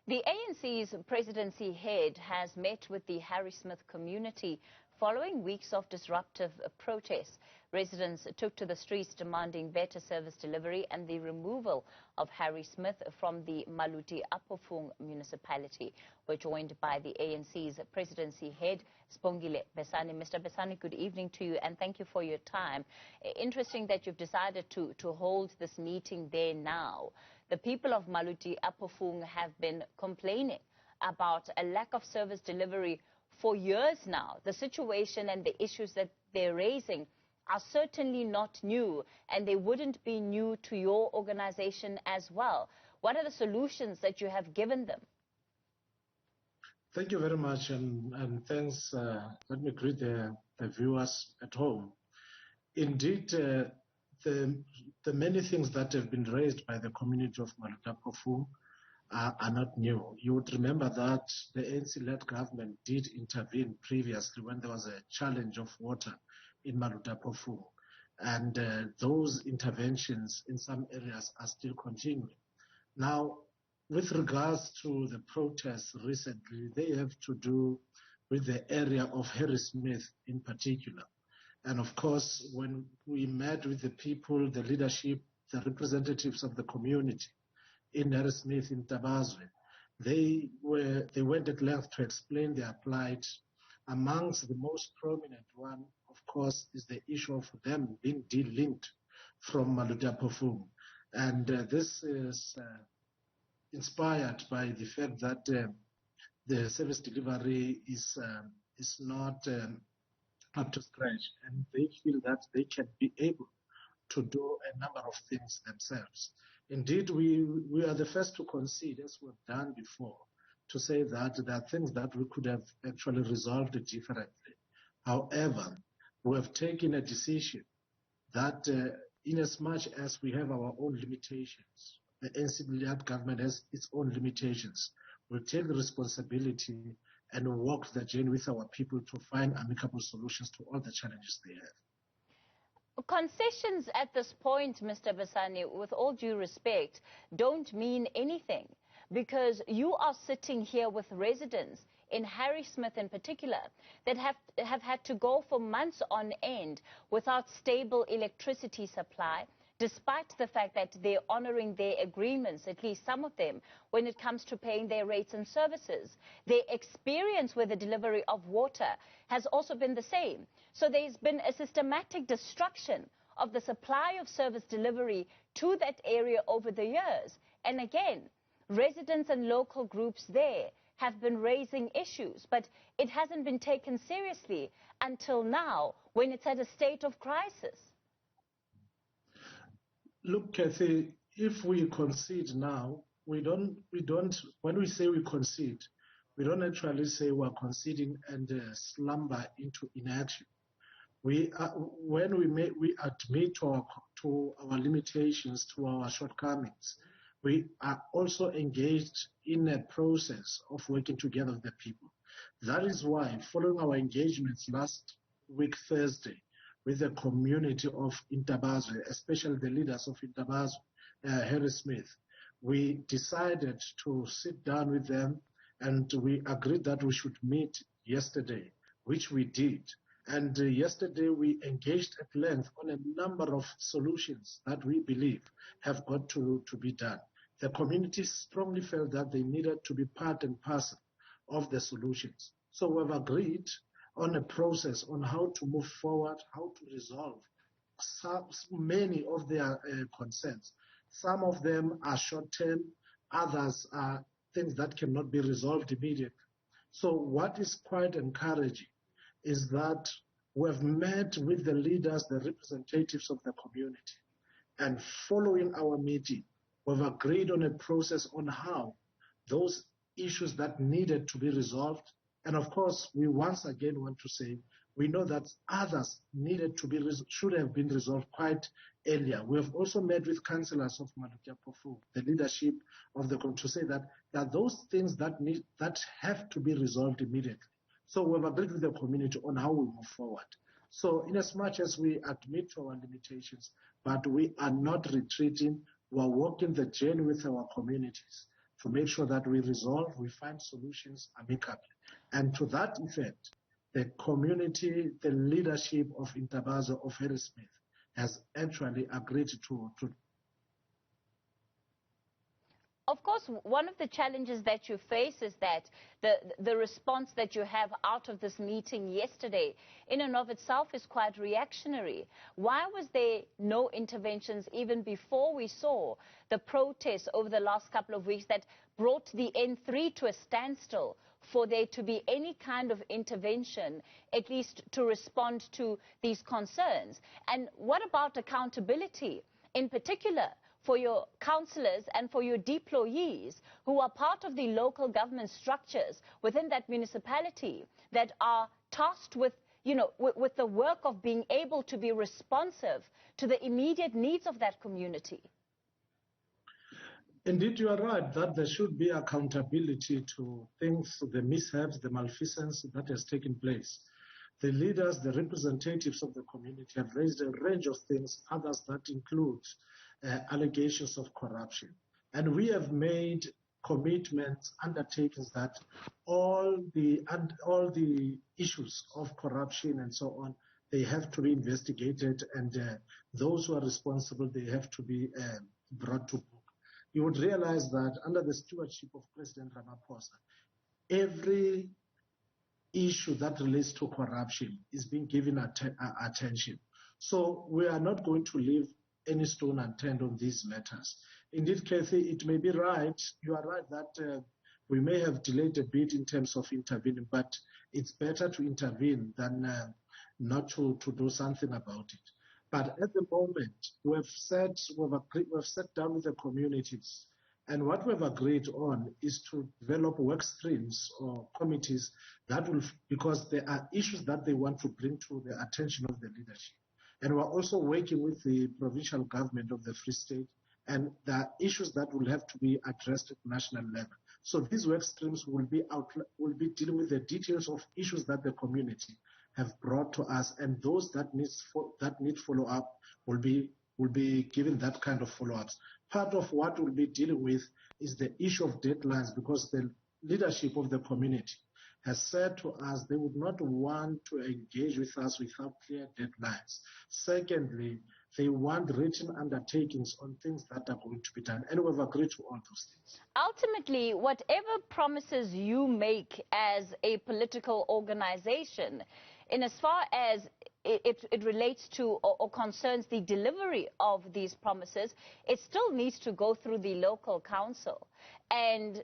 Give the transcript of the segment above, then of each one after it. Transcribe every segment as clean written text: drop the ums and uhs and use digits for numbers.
The ANC's presidency head has met with the Harrismith community following weeks of disruptive protests. Residents took to the streets demanding better service delivery and the removal of Harrismith from the Maluti-a-Phofung municipality. We're joined by the ANC's presidency head, Sibongile Besane. Mr. Besane, good evening to you and thank you for your time. Interesting that you've decided to hold this meeting there now. The people of Maluti-a-Phofung have been complaining about a lack of service delivery for years now. The situation and the issues that they're raising are certainly not new, and they wouldn't be new to your organization as well. What are the solutions that you have given them? Thank you very much, and thanks. Let me greet the viewers at home. Indeed, the many things that have been raised by the community of Maluti-a-Phofung are not new. You would remember that the ANC-led government did intervene previously when there was a challenge of water in Maluti-a-Phofung. And those interventions in some areas are still continuing. Now, with regards to the protests recently, they have to do with the area of Harrismith in particular. And of course, when we met with the people, the leadership, the representatives of the community in Harrismith, in Tabazwe, they went at length to explain their plight. Amongst the most prominent one, of course, is the issue of them being de-linked from Maluti-a-Phofung. And this is inspired by the fact that the service delivery is not up to scratch, and they feel that they can be able to do a number of things themselves. Indeed, we are the first to concede, as we've done before, to say that there are things that we could have actually resolved differently. However, we have taken a decision that in as much as we have our own limitations, the ANC-led government has its own limitations, we'll take the responsibility and walk the journey with our people to find amicable solutions to all the challenges they have. Concessions at this point, Mr. Besane, with all due respect, don't mean anything, because you are sitting here with residents in Harrismith in particular that have had to go for months on end without stable electricity supply, despite the fact that they're honoring their agreements, at least some of them, when it comes to paying their rates and services. Their experience with the delivery of water has also been the same. So there's been a systematic destruction of the supply of service delivery to that area over the years. And again, residents and local groups there have been raising issues, but it hasn't been taken seriously until now, when it's at a state of crisis. Look, Kathy, if we concede now, we don't, when we say we concede, we don't actually say we're conceding and slumber into inaction. We admit to our limitations, to our shortcomings. We are also engaged in a process of working together with the people. That is why, following our engagements last week, Thursday, with the community of Intabazwe, especially the leaders of Intabazwe, Harrismith, we decided to sit down with them and we agreed that we should meet yesterday, which we did. And yesterday we engaged at length on a number of solutions that we believe have got to be done. The community strongly felt that they needed to be part and parcel of the solutions. So we've agreed on a process on how to move forward, how to resolve many of their concerns. Some of them are short-term, others are things that cannot be resolved immediately. So what is quite encouraging is that we have met with the leaders, the representatives of the community, and following our meeting, we've agreed on a process on how those issues that needed to be resolved. And of course, we once again want to say, we know that others should have been resolved quite earlier. We have also met with councillors of Maluti-a-Phofung, the leadership of the community, to say that there are those things that have to be resolved immediately. So we have agreed with the community on how we move forward. So in as much as we admit to our limitations, but we are not retreating, we are walking the journey with our communities to make sure that we resolve, we find solutions amicably. And to that effect, the community, the leadership of Intabazo, of Harrismith, has actually agreed to. Of course, one of the challenges that you face is that the response that you have out of this meeting yesterday in and of itself is quite reactionary. Why was there no interventions even before we saw the protests over the last couple of weeks that brought the N3 to a standstill, for there to be any kind of intervention, at least to respond to these concerns? And what about accountability, in particular for your councillors and for your deployees who are part of the local government structures within that municipality that are tasked with, with the work of being able to be responsive to the immediate needs of that community? Indeed, you are right that there should be accountability to things, the mishaps, the malfeasance that has taken place. The leaders, the representatives of the community have raised a range of things, others that include allegations of corruption. And we have made commitments, undertakings that all the issues of corruption and so on, they have to be investigated, and those who are responsible, they have to be brought to book. You would realize that under the stewardship of President Ramaphosa, every issue that relates to corruption is being given attention. So we are not going to leave any stone unturned on these matters. Indeed, Kathy, it may be right, you are right that we may have delayed a bit in terms of intervening, but it's better to intervene than not to do something about it. But at the moment, we've sat down with the communities, and what we've agreed on is to develop work streams or committees that will, because there are issues that they want to bring to the attention of the leadership. And we're also working with the provincial government of the Free State, and there are issues that will have to be addressed at national level. So these work streams will be dealing with the details of issues that the community have brought to us, and those that need follow-up will be given that kind of follow-ups. Part of what we'll be dealing with is the issue of deadlines, because the leadership of the community has said to us they would not want to engage with us without clear deadlines. Secondly, they want written undertakings on things that are going to be done, and we've agreed to all those things. Ultimately, whatever promises you make as a political organization, in as far as it relates to or concerns the delivery of these promises, it still needs to go through the local council. And,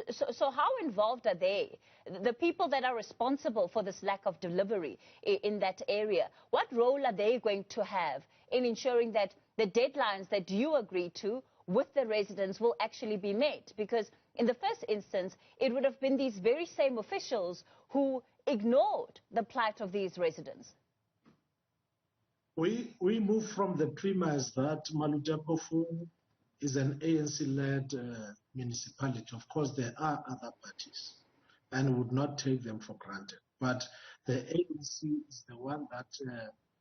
so how involved are they? The people that are responsible for this lack of delivery in that area, what role are they going to have in ensuring that the deadlines that you agree to with the residents will actually be met? Because in the first instance, it would have been these very same officials who ignored the plight of these residents. We move from the premise that Maluti-a-Phofung is an ANC-led municipality. Of course, there are other parties, and would not take them for granted. But the ANC is the one that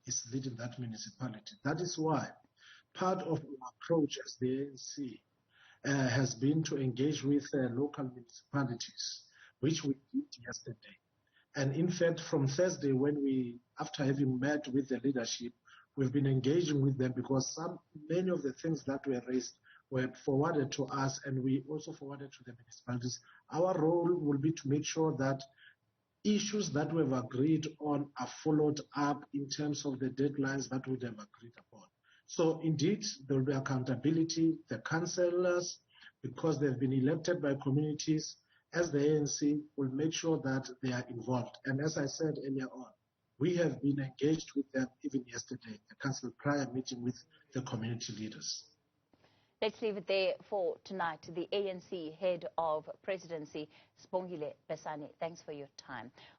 is leading that municipality. That is why part of our approach as the ANC has been to engage with local municipalities, which we did yesterday. And in fact, from Thursday, after having met with the leadership, we've been engaging with them, because many of the things that were raised were forwarded to us, and we also forwarded to the municipalities. Our role will be to make sure that issues that we've agreed on are followed up in terms of the deadlines that we have agreed upon. So indeed, there will be accountability. The councillors, because they've been elected by communities, as the ANC, will make sure that they are involved. And as I said earlier on, we have been engaged with them even yesterday, the council prior meeting with the community leaders. Let's leave it there for tonight. The ANC head of Presidency, Sibongile Besane, thanks for your time.